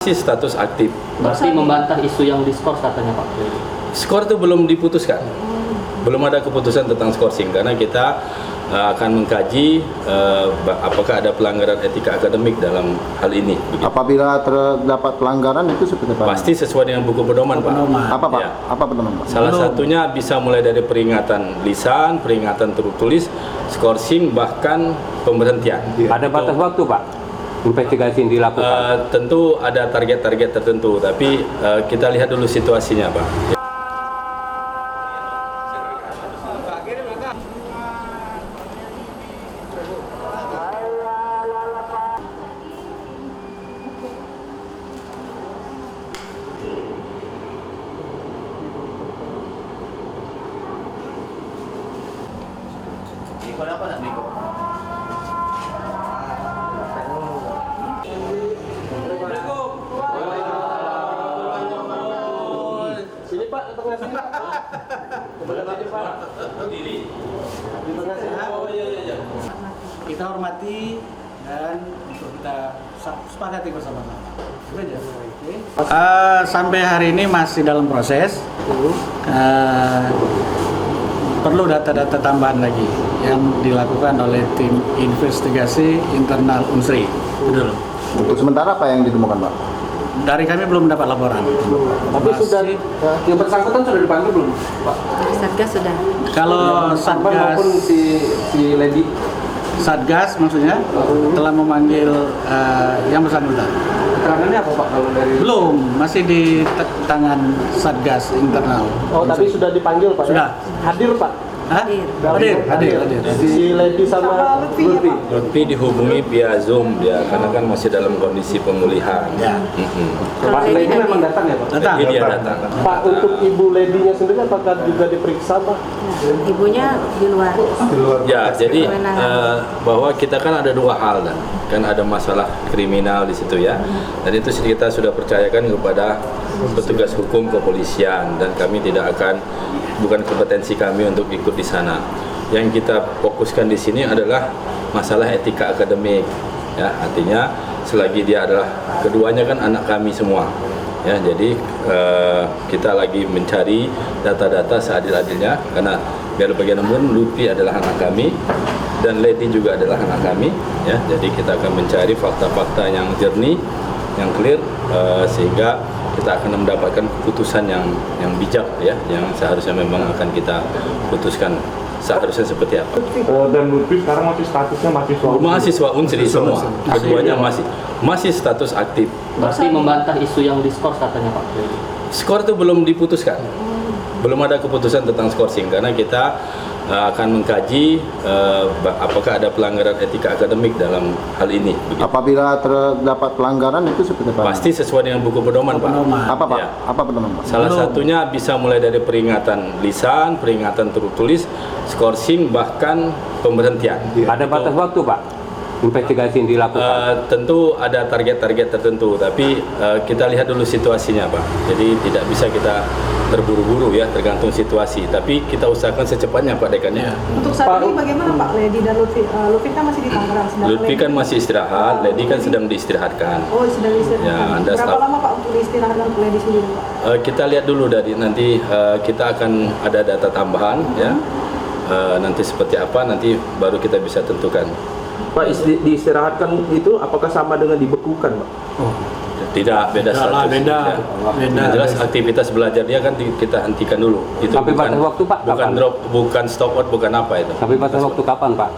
Masih status aktif. Berarti membantah isu yang diskors katanya Pak. Skor itu belum diputuskan. Belum ada keputusan tentang skorsing karena kita akan mengkaji apakah ada pelanggaran etika akademik dalam hal ini. Begitu. Apabila terdapat pelanggaran itu seperti apa? Pasti sesuai dengan buku pedoman, Pak. Apa Pak? Ya. Apa pedoman Pak? Salah satunya bisa mulai dari peringatan lisan, peringatan tertulis, skorsing, bahkan pemberhentian. Ada batas waktu Pak investigasi yang dilakukan? Tentu ada target-target tertentu, tapi kita lihat dulu situasinya, Pak. Sini Pak, tengah sini. Kita hormati dan kita sepakati bersama-sama. Sampai hari ini masih dalam proses. Perlu data-data tambahan lagi yang dilakukan oleh tim investigasi internal Unsri. Betul. Untuk sementara apa yang ditemukan Pak? Dari kami belum mendapat laporan. Tapi sudah yang bersangkutan sudah dipanggil belum Pak? Satgas sudah. Kalau Satgas maupun si Lady Satgas maksudnya telah memanggil yang bersangkutan. keterangannya apa Pak kalau dari Belum, masih di tangan Satgas internal. Oh, tapi sudah dipanggil Pak? Sudah. Ya? Hadir Pak? Hah? Hadir. Si Lady sama Lutfi. Lutfi dihubungi via Zoom ya, karena kan masih dalam kondisi pemulihan. Ya. Pak Lady memang datang ya Pak? Datang. Jadi dia datang. Pak, untuk Ibu Lady-nya sendiri apakah juga diperiksa Pak? Ibunya di luar. Ya, jadi Kewenangan. bahwa kita kan ada dua hal kan ada masalah kriminal di situ ya, dan itu kita sudah percayakan kepada petugas hukum kepolisian dan kami tidak akan, bukan kompetensi kami untuk ikut di sana. Yang kita fokuskan di sini adalah masalah etika akademik ya, artinya selagi dia adalah, keduanya kan anak kami semua ya, jadi kita lagi mencari data-data seadil-adilnya karena biar bagaimanapun Lutfi adalah anak kami dan Lady juga adalah anak kami ya, jadi kita akan mencari fakta-fakta yang jernih, yang clear, sehingga kita akan mendapatkan keputusan yang bijak ya, yang seharusnya memang akan kita putuskan seharusnya seperti apa. Dan Lutfi sekarang masih statusnya Mahasiswa Unsri semua, keduanya masih status aktif. Berarti membantah isu yang diskors katanya Pak? Skor itu belum diputuskan, belum ada keputusan tentang skorsing karena kita akan mengkaji apakah ada pelanggaran etika akademik dalam hal ini. Begitu. Apabila terdapat pelanggaran itu seperti apa? Pasti sesuai dengan buku pedoman, Pak. Apa Pak? Ya. Apa pedoman Pak? Salah satunya bisa mulai dari peringatan lisan, peringatan tertulis, skorsing, bahkan pemberhentian. Ada batas waktu Pak investigasi yang dilakukan? Tentu ada target-target tertentu, tapi kita lihat dulu situasinya, Pak. Jadi tidak bisa kita terburu-buru ya, tergantung situasi. Tapi kita usahakan secepatnya, Pak Dekan ya. Untuk saat ini bagaimana Pak Lady dan Lutfi? Lutfi kan masih di Tangerang. Lutfi kan masih istirahat, Lady kan sedang diistirahatkan. Oh, sedang diistirahatkan. Ya, Anda Berapa lama Pak untuk diistirahatkan untuk Lady sendiri Pak? kita lihat dulu dari nanti kita akan ada data tambahan ya. Nanti seperti apa nanti baru kita bisa tentukan. Pak, diistirahatkan itu apakah sama dengan dibekukan Pak? Oh, Tidak, beda status. beda. Ya. Yang jelas aktivitas belajar dia kan kita hentikan dulu. Itu Sampai batas waktu, Pak, bukan kapan? drop, bukan stop out, bukan apa itu. Sampai batas waktu kapan Pak?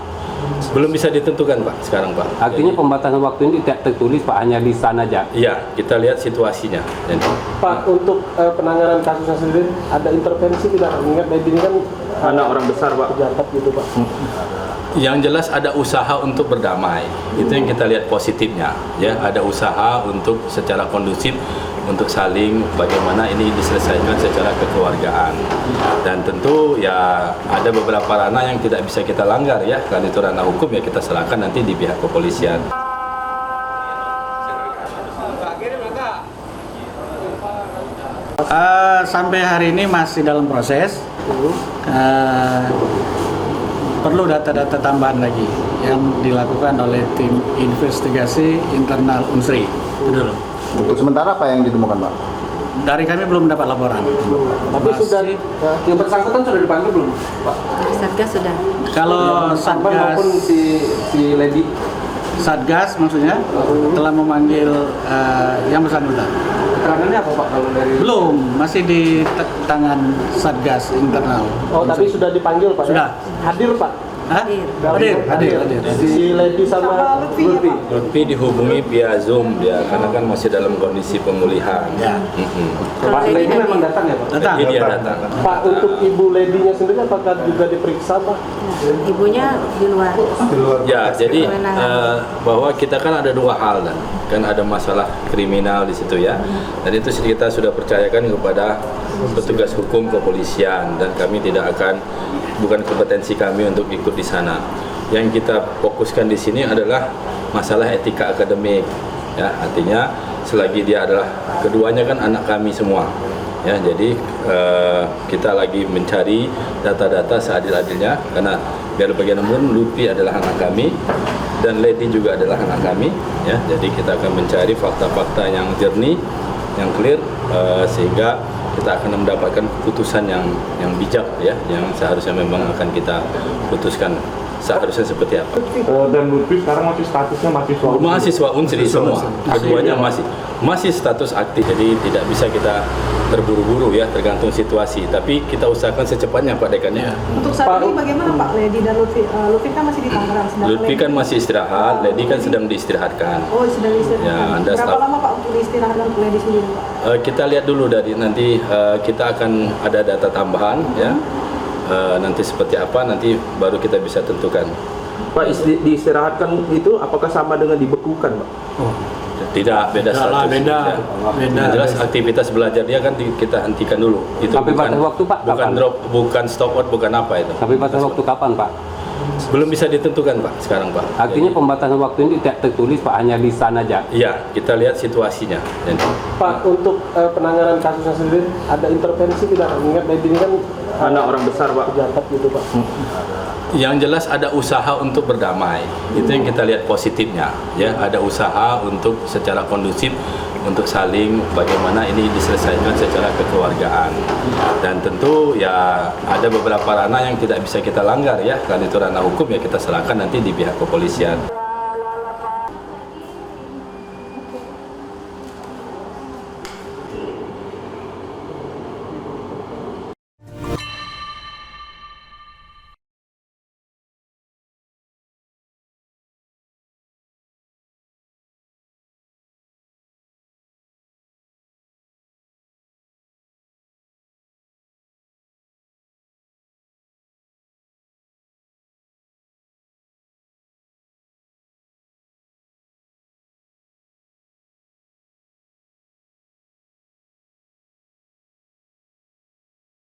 Belum bisa ditentukan Pak sekarang Pak. Artinya pembatasan waktu ini tidak tertulis Pak, hanya lisan aja? Iya, kita lihat situasinya. Jadi, Pak, untuk penanganan kasusnya sendiri ada intervensi tidak? Ingat Lady ini kan Anak orang besar Pak. pejabat gitu Pak. yang jelas ada usaha untuk berdamai. Itu yang kita lihat positifnya. Ya, ada usaha untuk secara kondusif untuk saling bagaimana ini diselesaikan secara kekeluargaan. Dan tentu ya ada beberapa ranah yang tidak bisa kita langgar ya, karena itu ranah hukum ya kita serahkan nanti di pihak kepolisian. Sampai hari ini masih dalam proses. Perlu data-data tambahan lagi yang dilakukan oleh tim investigasi internal Unsri. Betul. Untuk sementara apa yang ditemukan Pak? Dari kami belum dapat laporan. Tapi sudah yang bersangkutan sudah dipanggil belum, Pak? Satgas sudah. Kalau Korban Satgas, maupun si lady. Satgas maksudnya telah memanggil yang bersangkutan. Keterangannya apa Pak kalau dari? Belum, masih di tangan Satgas internal. Oh, tapi sudah dipanggil Pak? Sudah. Hadir Pak? Hah? Hadir. Si lady sama Lutfi ya, Lutfi. Pak? Lutfi dihubungi via Zoom dia karena kan masih dalam kondisi pemulihan. Ya. Kalau Pak lady lady memang hadir. datang ya Pak? Datang. Jadi dia datang. Pak, untuk ibu lady-nya sendiri apakah juga diperiksa Pak? Ibunya di luar. Ya, jadi Kewenangan. bahwa kita kan ada dua hal dan kan ada masalah kriminal di situ ya. Dan itu kita sudah percayakan kepada petugas hukum kepolisian dan kami tidak akan bukan kompetensi kami untuk ikut di sana. Yang kita fokuskan di sini adalah masalah etika akademik. Ya, artinya selagi dia adalah keduanya kan anak kami semua. Ya, jadi kita lagi mencari data-data seadil-adilnya karena biar bagaimanapun Lutfi adalah anak kami dan Lady juga adalah anak kami. Ya, jadi kita akan mencari fakta-fakta yang jernih, yang clear sehingga kita akan mendapatkan keputusan yang bijak ya, yang seharusnya memang akan kita putuskan seharusnya seperti apa. Dan Lutfi sekarang masih statusnya mahasiswa. Mahasiswa Unsri semua, keduanya masih status aktif, jadi tidak bisa kita terburu-buru ya, tergantung situasi. Tapi kita usahakan secepatnya Pak Dekan ya. Untuk saat ini bagaimana Pak Lady dan Lutfi? Lutfi kan masih di Tangerang. sedangkan Lutfi kan masih istirahat, Lady kan sedang diistirahatkan. Oh, sedang istirahat. Ya, Anda Berapa staf. lama Pak untuk istirahatkan Lady sendiri Pak? Kita lihat dulu dari nanti kita akan ada data tambahan ya. Nanti seperti apa nanti baru kita bisa tentukan. Pak, diistirahatkan itu apakah sama dengan dibekukan, Pak? Tidak, beda Tidak lah, status. beda. Ya. Beda. Yang jelas aktivitas belajar dia kan kita hentikan dulu. Itu Sampai batas waktu, Pak, bukan kapan? drop, bukan stop out, bukan apa itu. Tapi batas waktu kapan, Pak? Belum bisa ditentukan Pak sekarang Pak. Artinya pembatasan waktu ini tidak tertulis, Pak, hanya lisan aja. Iya, kita lihat situasinya. Pak, untuk penanganan kasusnya sendiri ada intervensi tidak? Ingat lady ini kan Anak orang besar, Pak. pejabat gitu Pak. Yang jelas ada usaha untuk berdamai. Itu yang kita lihat positifnya. Ya, ada usaha untuk secara kondusif untuk saling bagaimana ini diselesaikan secara kekeluargaan. Dan tentu ya ada beberapa ranah yang tidak bisa kita langgar ya. Kalau itu ranah hukum ya kita serahkan nanti di pihak kepolisian.